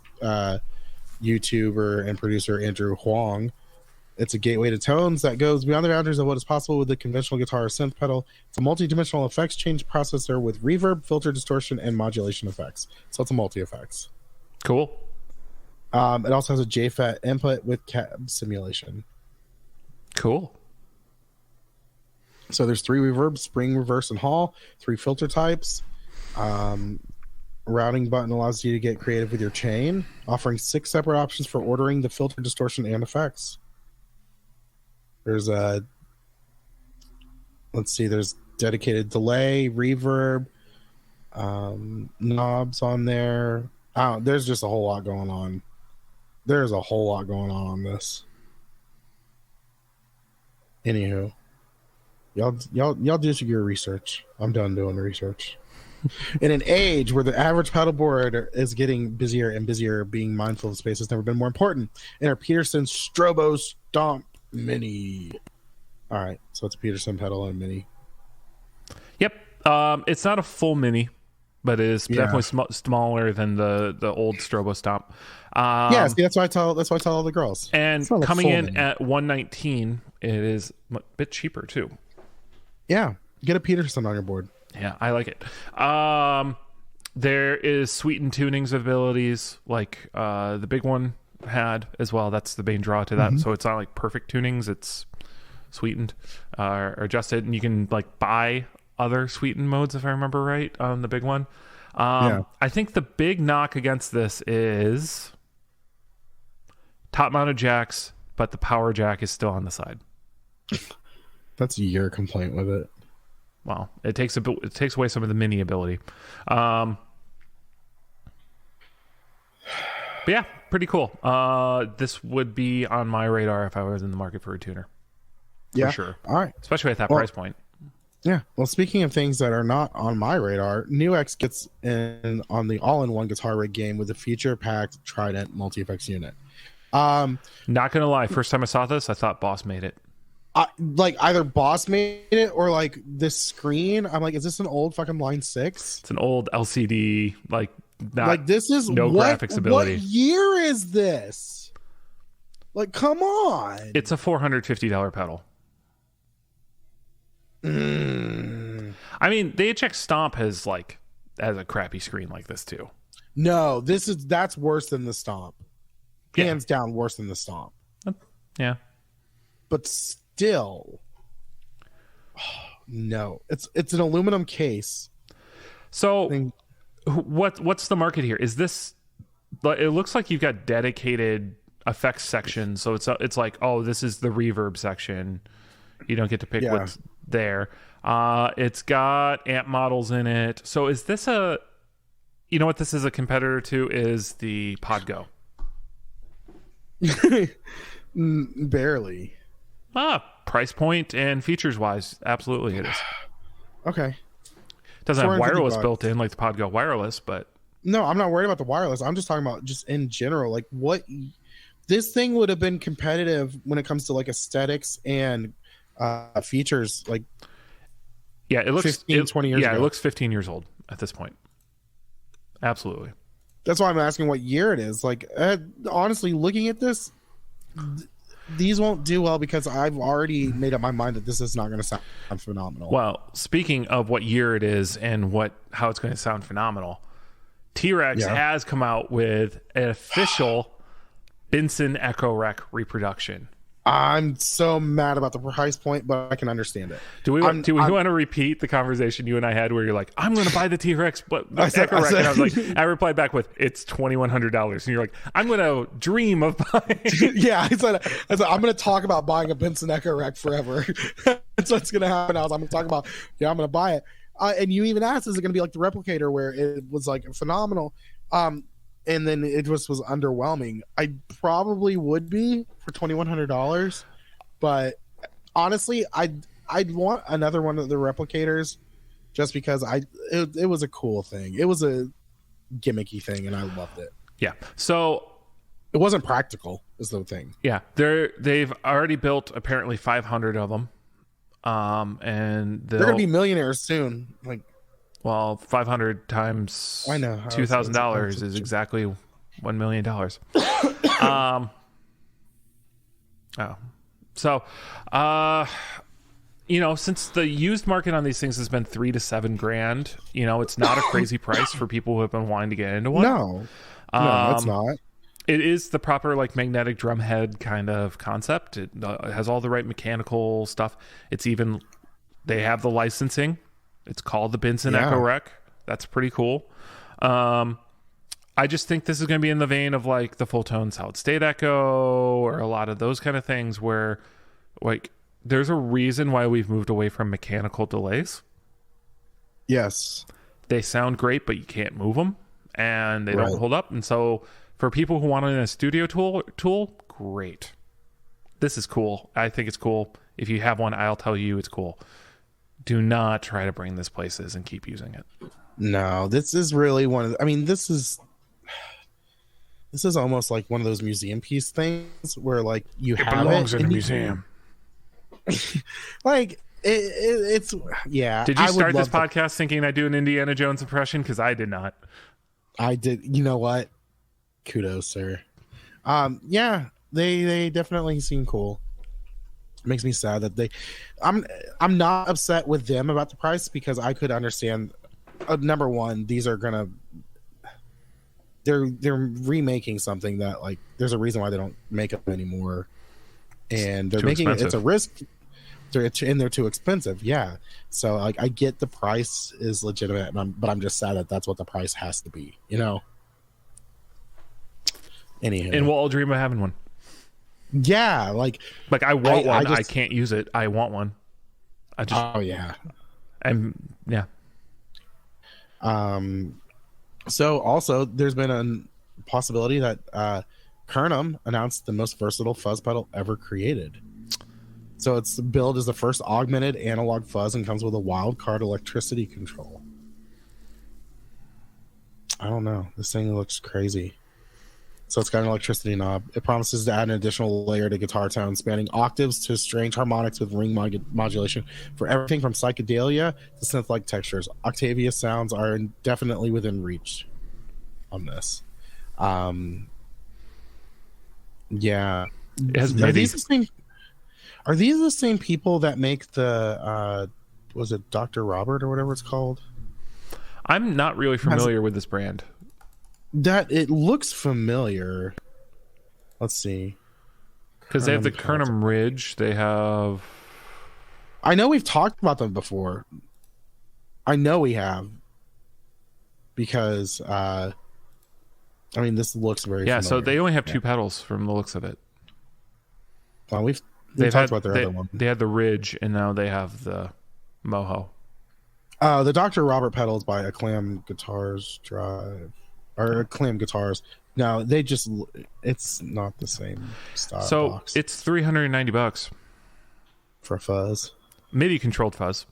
YouTuber and producer Andrew Huang. It's a gateway to tones that goes beyond the boundaries of what is possible with the conventional guitar or synth pedal. It's a multi-dimensional effects change processor with reverb, filter, distortion, and modulation effects. So it's a multi-effects. Cool. It also has a JFET input with cab simulation. Cool. So there's 3 reverb, spring, reverse, and hall, 3 filter types. Routing button allows you to get creative with your chain, offering 6 separate options for ordering the filter, distortion, and effects. There's there's dedicated delay, reverb, knobs on there. There's just a whole lot going on. There's a whole lot going on this. Anywho, y'all do your research. I'm done doing the research. In an age where the average paddleboard is getting busier and busier, being mindful of space has never been more important. Enter Peterson's Strobo Stomp Mini. All right, so it's a Peterson pedal and a mini. Yep. It's not a full mini, but it is definitely smaller than the old Strobo Stomp. Yeah, see, that's why I tell all the girls. And coming in mini. At $119, it is a bit cheaper too. Yeah, get a Peterson on your board. Yeah, I like it. There is sweetened tunings abilities like the big one had as well. That's the main draw to that. Mm-hmm. So it's not like perfect tunings. It's sweetened or adjusted. And you can like buy other sweetened modes, if I remember right, on the big one. I think the big knock against this is top-mounted jacks, but the power jack is still on the side. That's your complaint with it. Well, it takes away some of the mini ability. But yeah, pretty cool. This would be on my radar if I was in the market for a tuner. For sure. All right. Especially at that price point. Yeah. Well, speaking of things that are not on my radar, NewX gets in on the all-in-one guitar rig game with a feature-packed Trident multi-effects unit. Not gonna lie, first time I saw this, I thought Boss made it. Like either Boss made it or like this screen. I'm like, is this an old fucking Line 6? It's an old LCD, like this is no graphics ability. What year is this? Like, come on. It's a $450 pedal. I mean, the HX Stomp has a crappy screen like this too. No, that's worse than the Stomp. Hands down worse than the Stomp. Yeah. But still, no. It's an aluminum case. So what's the market here? Is this, it looks like you've got dedicated effects sections. So it's like, oh, this is the reverb section. You don't get to pick what's there. It's got amp models in it. So is this you know what this is a competitor to is the Podgo. Barely. Price point and features wise, absolutely it is. Okay. Doesn't have wireless built in like the Podgo wireless, but no, I'm not worried about the wireless. I'm just talking about just in general, like what this thing would have been competitive when it comes to like aesthetics and features like yeah, it looks 20 years ago. It looks 15 years old at this point. Absolutely. That's why I'm asking what year it is. Like, honestly, looking at this, these won't do well because I've already made up my mind that this is not going to sound phenomenal. Well, speaking of what year it is and how it's going to sound phenomenal, T-Rex has come out with an official Benson Echo Rec reproduction. I'm so mad about the price point, but I can understand it. Do we want to repeat the conversation you and I had where you're like, I'm going to buy the T-Rex, but the Echo Rec, and I was like, I replied back with, it's $2,100, and you're like, I'm going to dream of buying. Yeah, I said I'm going to talk about buying a Benson Echo Rec forever. That's what's going to happen. I'm going to talk about, I'm going to buy it. And you even asked, is it going to be like the Replicator where it was like phenomenal? And then it just was underwhelming. I probably would be for $2,100, but honestly, I'd want another one of the Replicators just because it was a cool thing. It was a gimmicky thing, and I loved it. Yeah. So it wasn't practical, is the thing. Yeah, they've already built apparently 500 of them, and they're gonna be millionaires soon. Like. Well, 500 times I know $2,000 is exactly $1 million. Since the used market on these things has been $3,000 to $7,000, it's not a crazy price for people who have been wanting to get into one. No, it's not. It is the proper like magnetic drum head kind of concept. It has all the right mechanical stuff. They have the licensing. It's called the Benson Echo Rec. That's pretty cool. I just think this is going to be in the vein of like the full tone solid state echo or a lot of those kind of things where like there's a reason why we've moved away from mechanical delays. Yes. They sound great, but you can't move them and they don't hold up. And so for people who want it in a studio tool, great. This is cool. I think it's cool. If you have one, I'll tell you it's cool. Do not try to bring this places and keep using it. No, this is really this is almost like one of those museum piece things where like it belongs in a museum. Like it's yeah. Did you start this podcast thinking I do an Indiana Jones impression? Because I did not. I did. You know what? Kudos, sir. Yeah, they definitely seem cool. Makes me sad that I'm not upset with them about the price because I could understand. Number one, they're remaking something that like there's a reason why they don't make them anymore, and they're making it's a risk. They're too expensive. Yeah, so like I get the price is legitimate, but I'm just sad that that's what the price has to be. Anywho, and we'll all dream of having one. Yeah, like I want one. I can't use it. I want one. And yeah. So also there's been a possibility that Kernum announced the most versatile fuzz pedal ever created. So its build is the first augmented analog fuzz and comes with a wild card electricity control. I don't know. This thing looks crazy. So it's got an electricity knob. It promises to add an additional layer to guitar tone, spanning octaves to strange harmonics with ring modulation for everything from psychedelia to synth-like textures. Octavia sounds are definitely within reach on this. Yeah. Are these the same people that make the was it Dr. Robert or whatever it's called? I'm not really familiar with this brand. That it looks familiar. Let's see. Because they have the Kernum Ridge. They have. I know we've talked about them before. I know we have. Because, this looks very familiar. So they only have two pedals from the looks of it. Well, we've talked about their other one. They had the Ridge, and now they have the Moho. The Dr. Robert pedals by Acclaim Guitars Drive. Or Acclaim Guitars. No, it's not the same style. So box. It's $390 for a fuzz. MIDI controlled fuzz.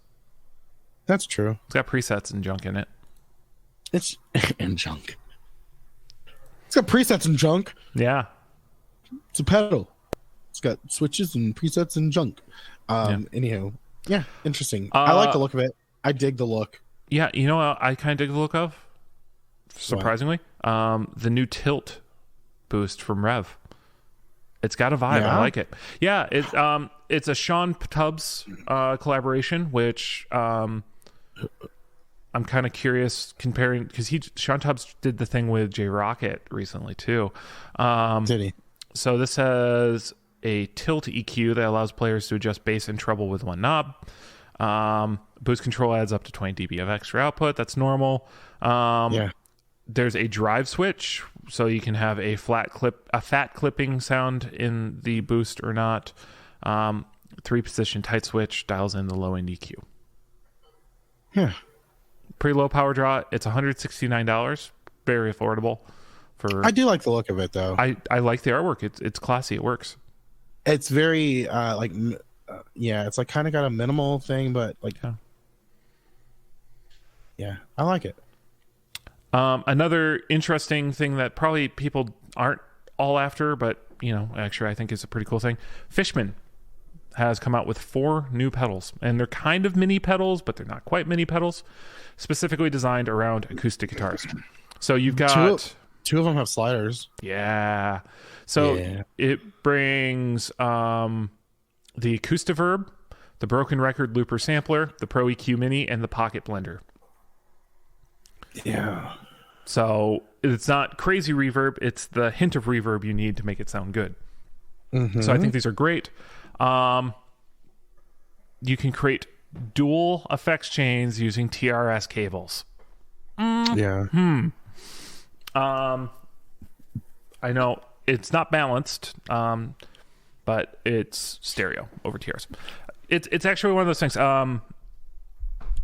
That's true. It's got presets and junk in it. And junk. It's got presets and junk. Yeah. It's a pedal. It's got switches and presets and junk. Anyhow, yeah, interesting. I like the look of it. I dig the look. Yeah, you know what I kind of dig the look of? Surprisingly, the new tilt boost from Rev. It's got a vibe. I like it. Yeah, it's a Sean Tubbs collaboration, which I'm kind of curious comparing, because Sean Tubbs did the thing with J Rocket recently too. Did he? So this has a tilt EQ that allows players to adjust bass and treble with one knob. Boost control adds up to 20 dB of extra output. That's normal. There's a drive switch, so you can have a fat clipping sound in the boost or not. 3-position tight switch dials in the low end EQ. Yeah. Pretty low power draw. It's $169. Very affordable. I do like the look of it, though. I like the artwork. It's classy. It works. It's very it's like kind of got a minimal thing, but like, yeah, I like it. Another interesting thing that probably people aren't all after, but actually I think is a pretty cool thing. Fishman has come out with 4 new pedals, and they're kind of mini pedals, but they're not quite mini pedals, specifically designed around acoustic guitars. So you've got two of them have sliders. Yeah. So it brings the Acoustiverb, the Broken Record Looper Sampler, the Pro EQ Mini, and the Pocket Blender. Yeah. So it's not crazy reverb. It's the hint of reverb you need to make it sound good. Mm-hmm. So I think these are great. You can create dual effects chains using TRS cables. Yeah. I know it's not balanced, but it's stereo over TRS. It's actually one of those things. I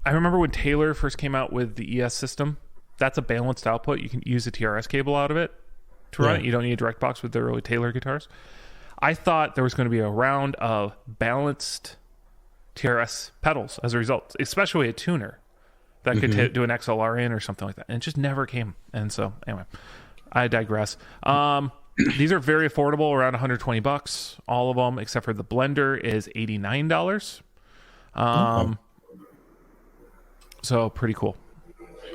remember when Taylor first came out with the ES system. That's a balanced output. You can use a TRS cable out of it to run it. You don't need a direct box with the early Taylor guitars. I thought there was going to be a round of balanced TRS pedals as a result, especially a tuner that could do an XLR in or something like that. And it just never came. And so, anyway, I digress. These are very affordable, around $120. All of them, except for the blender, is $89. So, pretty cool.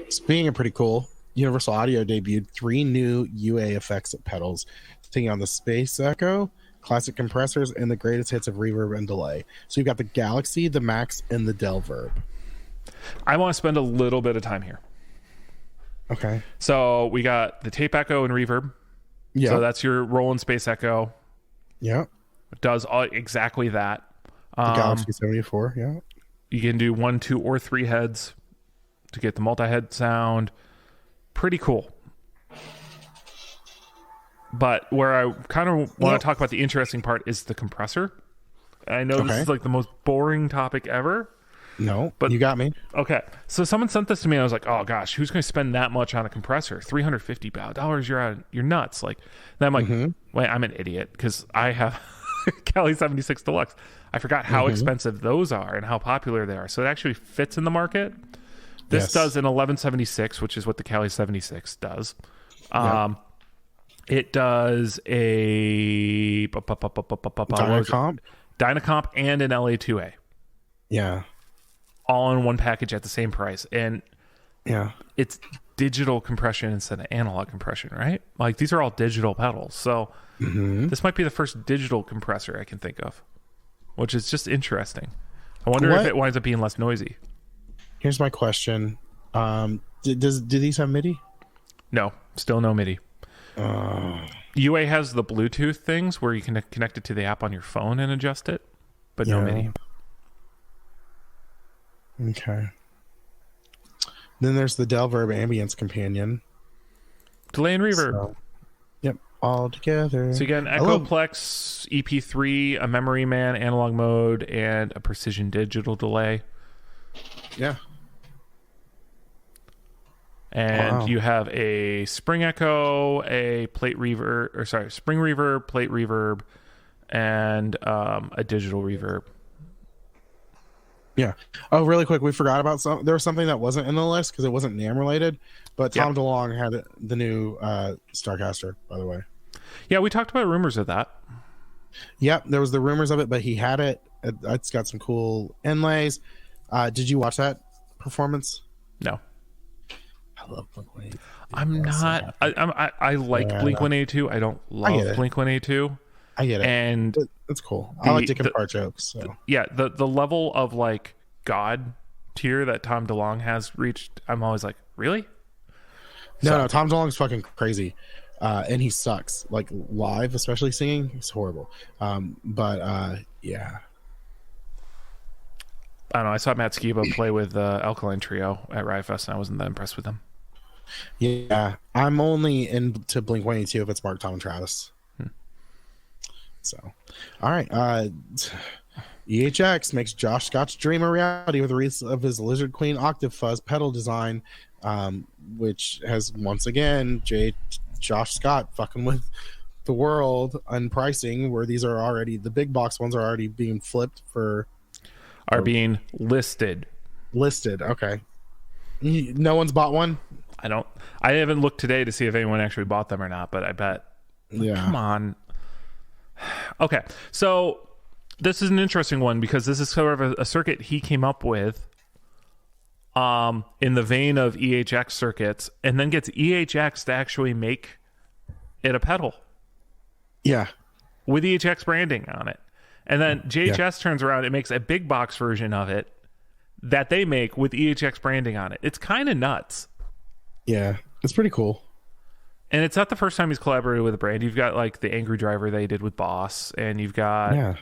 Speaking of pretty cool, Universal Audio debuted 3 new UA effects pedals, taking on the Space Echo, classic compressors, and the greatest hits of reverb and delay. So you've got the Galaxy, the Max, and the Delverb. I want to spend a little bit of time here. Okay. So we got the tape echo and reverb. Yeah. So that's your Roland Space Echo. Yeah. It does exactly that. The Galaxy 74, yeah. You can do 1, 2, or 3 heads to get the multi-head sound. Pretty cool. But where I kind of want to talk about the interesting part is the compressor. I know this is like the most boring topic ever. No, but you got me. Okay. So someone sent this to me and I was like, oh gosh, who's going to spend that much on a compressor? $350. You're nuts. Like, then I'm like, wait, I'm an idiot because I have Cali 76 Deluxe. I forgot how expensive those are and how popular they are. So it actually fits in the market. This does an 1176, which is what the Cali 76 does. It does a Dynacomp and an LA2A. Yeah. All in one package at the same price. And it's digital compression instead of analog compression, right? Like, these are all digital pedals. So this might be the first digital compressor I can think of, which is just interesting. I wonder if it winds up being less noisy. Here's my question. Do these have MIDI? No, still no MIDI. UA has the Bluetooth things where you can connect it to the app on your phone and adjust it, but no MIDI. Okay. Then there's the Delverb Ambience Companion. Delay and reverb. Yep, all together. So you get an Echoplex EP3, a Memory Man analog mode, and a Precision digital delay. Yeah. And you have a Spring Echo, a plate reverb, Spring Reverb, plate reverb, and a digital reverb. Yeah. Oh, really quick, we forgot about there was something that wasn't in the list because it wasn't NAMM related, but Tom DeLonge had the new Starcaster, by the way. Yeah, we talked about rumors of that. Yep, there was the rumors of it, but he had it. It's got some cool inlays. Did you watch that performance? No. I love Blink-182. I'm not. I like Blink-182. I don't love Blink-182. I get it, and it's cool. I like Dick and Fart jokes. So. The level of like God tier that Tom DeLonge has reached, I'm always like, really? No, Tom DeLonge's fucking crazy, and he sucks. Like live, especially singing, he's horrible. Yeah. I don't know. I saw Matt Skiba play with Alkaline Trio at Riot Fest, and I wasn't that impressed with them. Yeah, I'm only into Blink-182 if it's Mark, Tom, and Travis. So, all right. EHX makes Josh Scott's dream a reality with the release of his Lizard Queen Octave Fuzz pedal design, which has once again Josh Scott fucking with the world on pricing, where these are already, the big box ones are already being flipped for. Are being listed. Okay. No one's bought one? I haven't looked today to see if anyone actually bought them or not, but I bet. Yeah. Come on. Okay. So this is an interesting one because this is sort of a circuit he came up with in the vein of EHX circuits, and then gets EHX to actually make it a pedal. Yeah. With EHX branding on it. And then JHS turns around and makes a big box version of it that they make with EHX branding on it. It's kind of nuts. Yeah, it's pretty cool. And it's not the first time he's collaborated with a brand. You've got like the Angry Driver they did with Boss, and you've got... Yeah.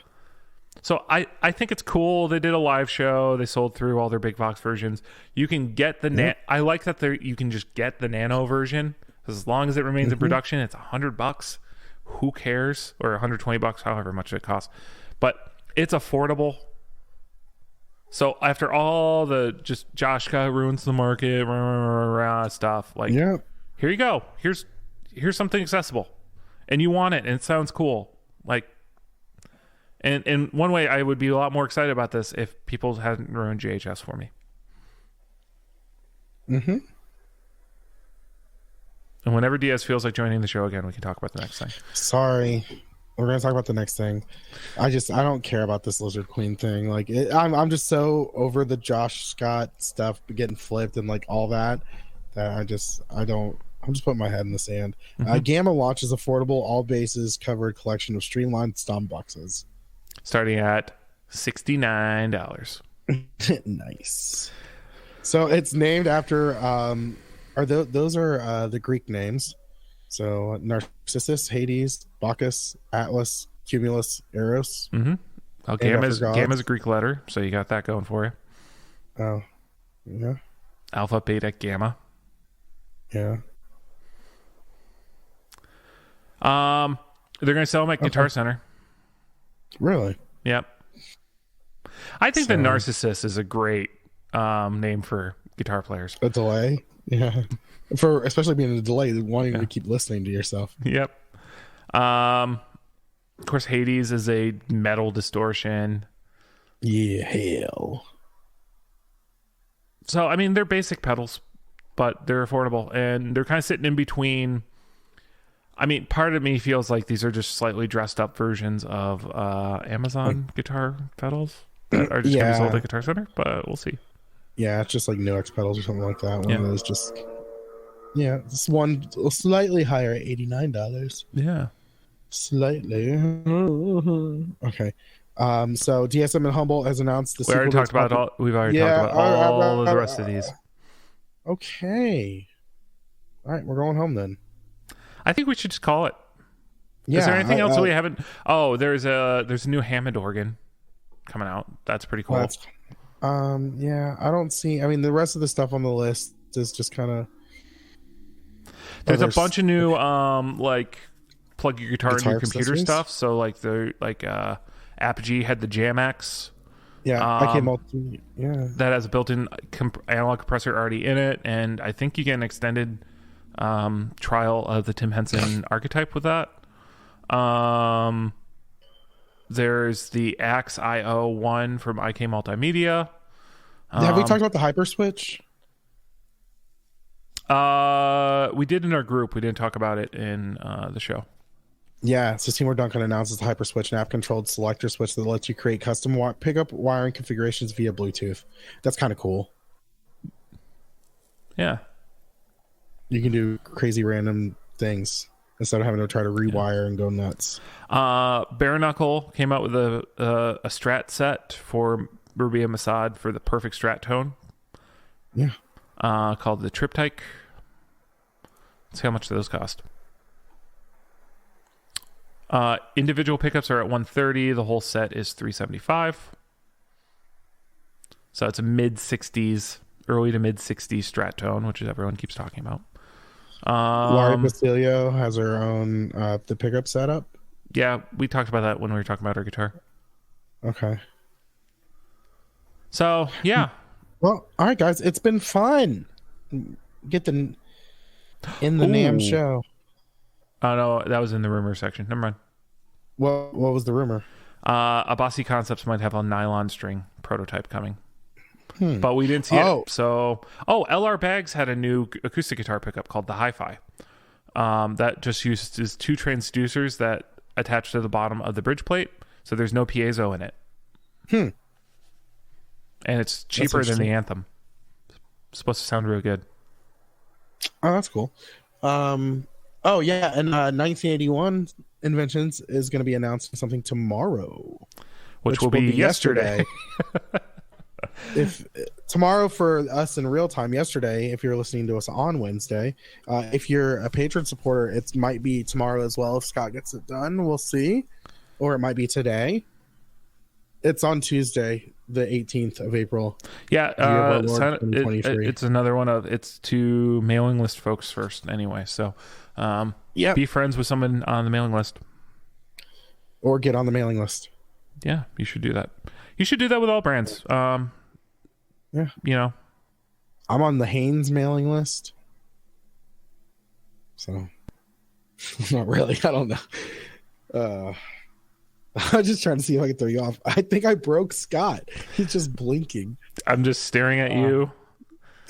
So I think it's cool. They did a live show. They sold through all their big box versions. You can get the... I like that you can just get the Nano version. As long as it remains in production, it's $100. Who cares? Or $120, however much it costs. But it's affordable. So after all the just Josh Scott ruins the market stuff, like, here you go. Here's something accessible, and you want it, and it sounds cool. Like, and one way I would be a lot more excited about this if people hadn't ruined JHS for me. Mm-hmm. And whenever Diaz feels like joining the show again, we can talk about the next thing. Sorry. We're going to talk about the next thing. I don't care about this Lizard Queen thing. Like, I'm just so over the Josh Scott stuff getting flipped and like all that I'm just putting my head in the sand. Gamma launches affordable, all bases covered collection of streamlined stomp boxes. Starting at $69. Nice. So it's named after, those are the Greek names. So Narcissus, Hades, Bacchus, Atlas, Cumulus, Eros. Mm-hmm. Oh, Gamma's a Greek letter, so you got that going for you. Oh, yeah. Alpha, Beta, Gamma. Yeah. They're going to sell them at Guitar Center. Really? Yep. I think the Narcissus is a great name for guitar players. A delay? Yeah. For especially being a delay, wanting to keep listening to yourself. Yep. Of course, Hades is a metal distortion. Yeah, hell. So, I mean, they're basic pedals, but they're affordable, and they're kind of sitting in between. I mean, part of me feels like these are just slightly dressed up versions of Amazon guitar pedals that are just going to be sold at Guitar Center, but we'll see. Yeah, it's just like New X pedals or something like that. One of those just... Yeah, this one slightly higher at $89. Yeah. Slightly. Okay. So DSM and Humboldt has announced the We've already talked about all of the rest of these. Okay. All right, we're going home then. I think we should just call it. Yeah, is there anything else we haven't? Oh, there's a new Hammond organ coming out. That's pretty cool. Yeah, I don't see. I mean, the rest of the stuff on the list is just kind of. There's a bunch of new like plug your guitar into your computer stuff. So like Apogee had the Jam-X. Yeah, that has a built-in analog compressor already in it, and I think you get an extended trial of the Tim Henson archetype with that. There's the Axe IO one from IK Multimedia. Have we talked about the Hyper Switch? We did in our group. We didn't talk about it in the show. Yeah, so Seymour Duncan announces the HyperSwitch, an app-controlled selector switch that lets you create custom pickup wiring configurations via Bluetooth. That's kind of cool. Yeah. You can do crazy random things instead of having to try to rewire and go nuts. Bare Knuckle came out with a Strat set for Rubia Masad for the perfect Strat tone. Yeah. Called the Triptych. Let's see how much those cost. Individual pickups are at $130. The whole set is $375. So it's a mid-60s, early to mid-60s Strat tone, which is everyone keeps talking about. Laurie Basilio has her own the pickup setup. Yeah, we talked about that when we were talking about her guitar. Okay. So, yeah. Well, all right, guys. It's been fun. Get in the NAMM show. Oh, no, that was in the rumor section. Never mind. What was the rumor? Abasi Concepts might have a nylon string prototype coming. But we didn't see it. So, LR Bags had a new acoustic guitar pickup called the Hi-Fi. That just uses two transducers that attach to the bottom of the bridge plate. So there's no piezo in it. And it's cheaper than the Anthem. It's supposed to sound real good. Oh, that's cool. Oh, yeah. And 1981 Inventions is going to be announcing something tomorrow. Which will be yesterday. If tomorrow for us in real time, yesterday, if you're listening to us on Wednesday, if you're a patron supporter, it might be tomorrow as well. If Scott gets it done, we'll see. Or it might be today. It's on Tuesday, the 18th of April. Yeah, it's another one of it's to mailing list folks first anyway. So, be friends with someone on the mailing list, or get on the mailing list. Yeah, you should do that. You should do that with all brands. Yeah, I'm on the Haynes mailing list, so not really. I don't know. I was just trying to see if I could throw you off. I think I broke Scott. He's just blinking. I'm just staring at you.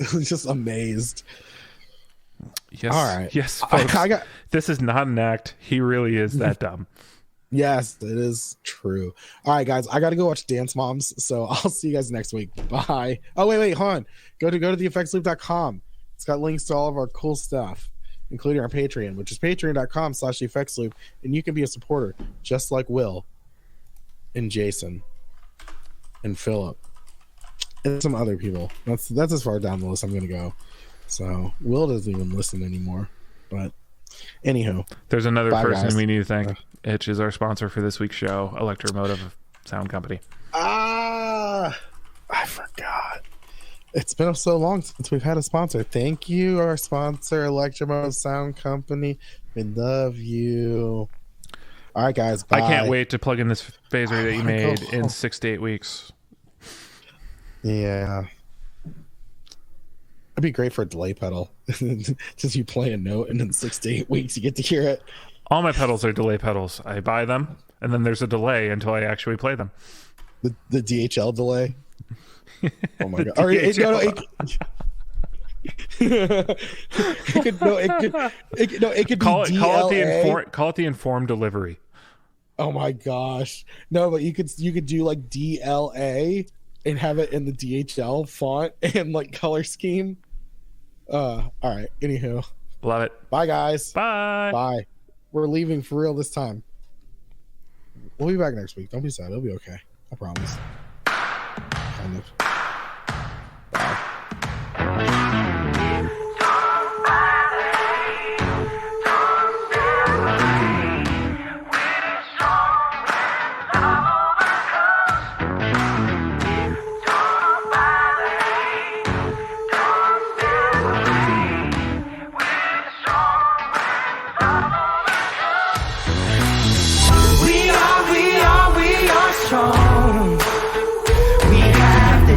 Just amazed. Yes. All right. Yes, folks. This is not an act. He really is that dumb. Yes, it is true. All right, guys. I got to go watch Dance Moms, so I'll see you guys next week. Bye. Oh, wait. Hold on. Go to theeffectsloop.com. It's got links to all of our cool stuff, including our Patreon, which is patreon.com/theeffectsloop, and you can be a supporter just like Will and Jason and Philip and some other people. That's as far down the list I'm gonna go. So Will doesn't even listen anymore. But anywho, there's another person guys. we need to thank, which is our sponsor for this week's show, Electromotive Sound Company. I forgot. It's been so long since we've had a sponsor. Thank you, our sponsor, Electromotive Sound Company. We love you. All right, guys. Bye. I can't wait to plug in this phaser that you made in 6 to 8 weeks. Yeah. It'd be great for a delay pedal. Just you play a note and in 6 to 8 weeks you get to hear it. All my pedals are delay pedals. I buy them, and then there's a delay until I actually play them. The DHL delay? Oh my god! It could call be it the informed delivery. Oh my gosh! No, but you could do like DLA and have it in the DHL font and like color scheme. All right. Anywho, love it. Bye, guys. Bye. We're leaving for real this time. We'll be back next week. Don't be sad. It'll be okay. I promise. Kind of. We are strong. We have the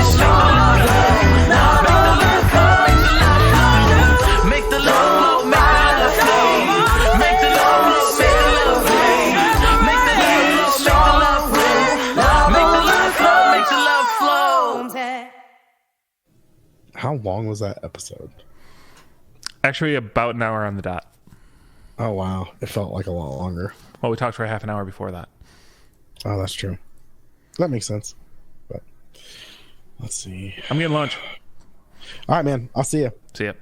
Make the love flow, make the love flow, make the love flow, make the love flow, make the love flow, make the love flow, make the love flow. How long was that episode? Actually, about an hour on the dot. Oh wow, it felt like a lot longer. Well, we talked for half an hour before that. Oh, that's true. That makes sense. But let's see. I'm getting lunch. All right, man. I'll see you. See ya.